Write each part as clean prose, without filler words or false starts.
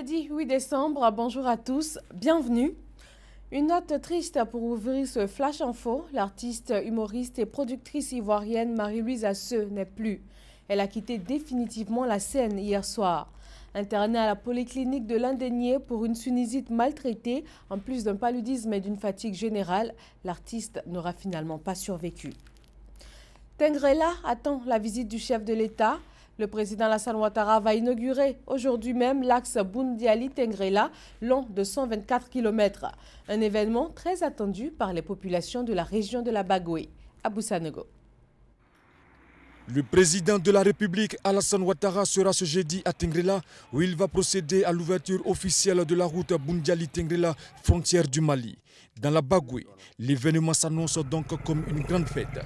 Mercredi 8 décembre, bonjour à tous, bienvenue. Une note triste pour ouvrir ce Flash Info. L'artiste, humoriste et productrice ivoirienne Marie-Louise Asseux n'est plus. Elle a quitté définitivement la scène hier soir. Internée à la polyclinique de l'Indénié pour une sinusite maltraitée, en plus d'un paludisme et d'une fatigue générale, l'artiste n'aura finalement pas survécu. Tengrela attend la visite du chef de l'État. Le président Alassane Ouattara va inaugurer aujourd'hui même l'axe Boundiali-Tengrela, long de 124 km. Un événement très attendu par les populations de la région de la Bagoué. Abou Sanogo. Le président de la République, Alassane Ouattara, sera ce jeudi à Tengrela, où il va procéder à l'ouverture officielle de la route Boundiali-Tengrela, frontière du Mali. Dans la Bagoué, l'événement s'annonce donc comme une grande fête.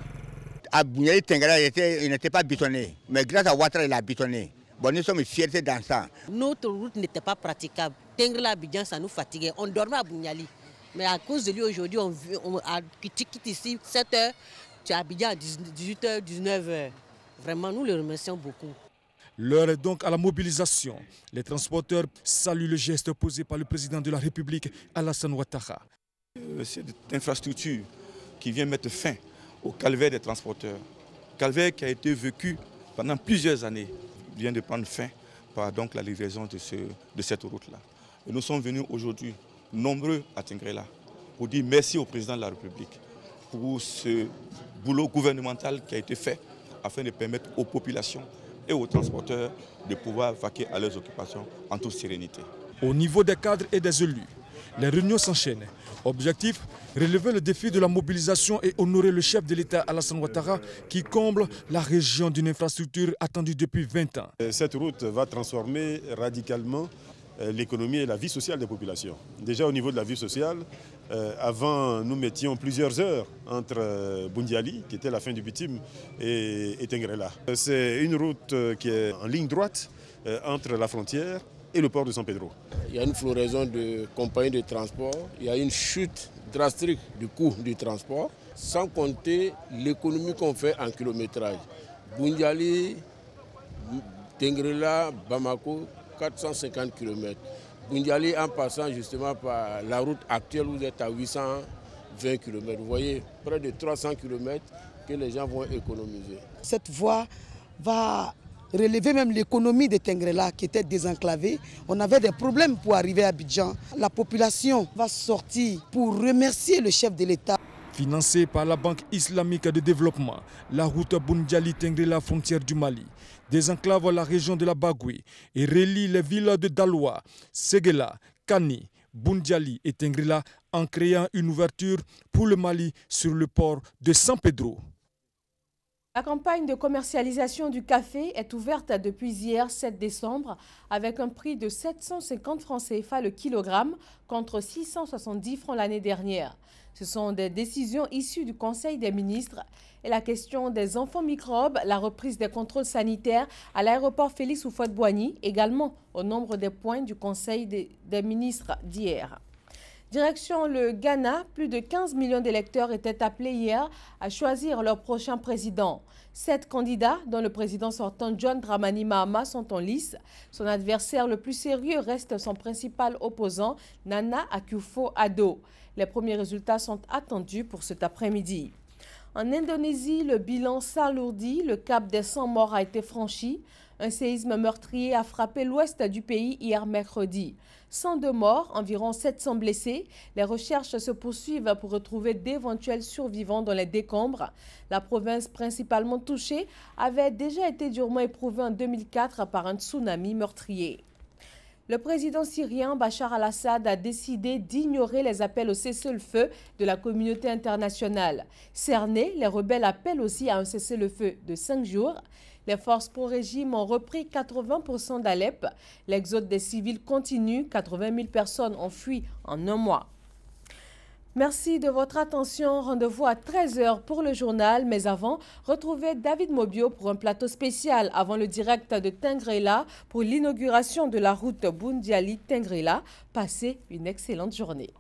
À Boundiali Tengrela, il n'était pas bétonné, mais grâce à Ouattara, il a bétonné. Bon, nous sommes fiers dans ça. Notre route n'était pas praticable. Tengrela, Abidjan, ça nous fatiguait. On dormait à Boundiali. Mais à cause de lui, aujourd'hui, on quitte ici 7h, tu es à Abidjan à 18h, 19h. Vraiment, nous le remercions beaucoup. L'heure est donc à la mobilisation. Les transporteurs saluent le geste posé par le président de la République, Alassane Ouattara. C'est une infrastructure qui vient mettre fin au calvaire des transporteurs. Calvaire qui a été vécu pendant plusieurs années. Il vient de prendre fin par donc la livraison de cette route-là. Et nous sommes venus aujourd'hui, nombreux à Tengrela, pour dire merci au président de la République pour ce boulot gouvernemental qui a été fait afin de permettre aux populations et aux transporteurs de pouvoir vaquer à leurs occupations en toute sérénité. Au niveau des cadres et des élus, les réunions s'enchaînent. Objectif, relever le défi de la mobilisation et honorer le chef de l'État Alassane Ouattara qui comble la région d'une infrastructure attendue depuis 20 ans. Cette route va transformer radicalement l'économie et la vie sociale des populations. Déjà au niveau de la vie sociale, avant nous mettions plusieurs heures entre Boundiali, qui était la fin du bitume, et Tengrela. C'est une route qui est en ligne droite entre la frontière et le port de San Pedro. Il y a une floraison de compagnies de transport, il y a une chute drastique du coût du transport, sans compter l'économie qu'on fait en kilométrage. Boundiali, Tengrela, Bamako, 450 km. Boundiali en passant justement par la route actuelle, vous êtes à 820 km. Vous voyez, près de 300 km que les gens vont économiser. Cette voie va relever même l'économie de Tengrela qui était désenclavée. On avait des problèmes pour arriver à Abidjan. La population va sortir pour remercier le chef de l'État. Financée par la Banque islamique de développement, la route Boundiali-Tengrela, frontière du Mali, désenclave la région de la Bagoué et relie les villes de Daloa, Séguéla, Kani, Boundiali et Tengrela en créant une ouverture pour le Mali sur le port de San Pedro. La campagne de commercialisation du café est ouverte depuis hier 7 décembre avec un prix de 750 francs CFA le kilogramme contre 670 francs l'année dernière. Ce sont des décisions issues du Conseil des ministres et la question des enfants microbes, la reprise des contrôles sanitaires à l'aéroport Félix Houphouët-Boigny, également au nombre des points du Conseil des ministres d'hier. Direction le Ghana, plus de 15 millions d'électeurs étaient appelés hier à choisir leur prochain président. 7 candidats, dont le président sortant John Dramani Mahama, sont en lice. Son adversaire le plus sérieux reste son principal opposant, Nana Akufo-Addo. Les premiers résultats sont attendus pour cet après-midi. En Indonésie, le bilan s'alourdit. Le cap des 100 morts a été franchi. Un séisme meurtrier a frappé l'ouest du pays hier mercredi. 102 morts, environ 700 blessés. Les recherches se poursuivent pour retrouver d'éventuels survivants dans les décombres. La province principalement touchée avait déjà été durement éprouvée en 2004 par un tsunami meurtrier. Le président syrien Bachar al-Assad a décidé d'ignorer les appels au cessez-le-feu de la communauté internationale. Cernés, les rebelles appellent aussi à un cessez-le-feu de 5 jours. Les forces pro-régime ont repris 80% d'Alep. L'exode des civils continue. 80 000 personnes ont fui en un mois. Merci de votre attention. Rendez-vous à 13 h pour le journal. Mais avant, retrouvez David Mobio pour un plateau spécial avant le direct de Tengrela pour l'inauguration de la route Boundiali-Tengrela. Passez une excellente journée.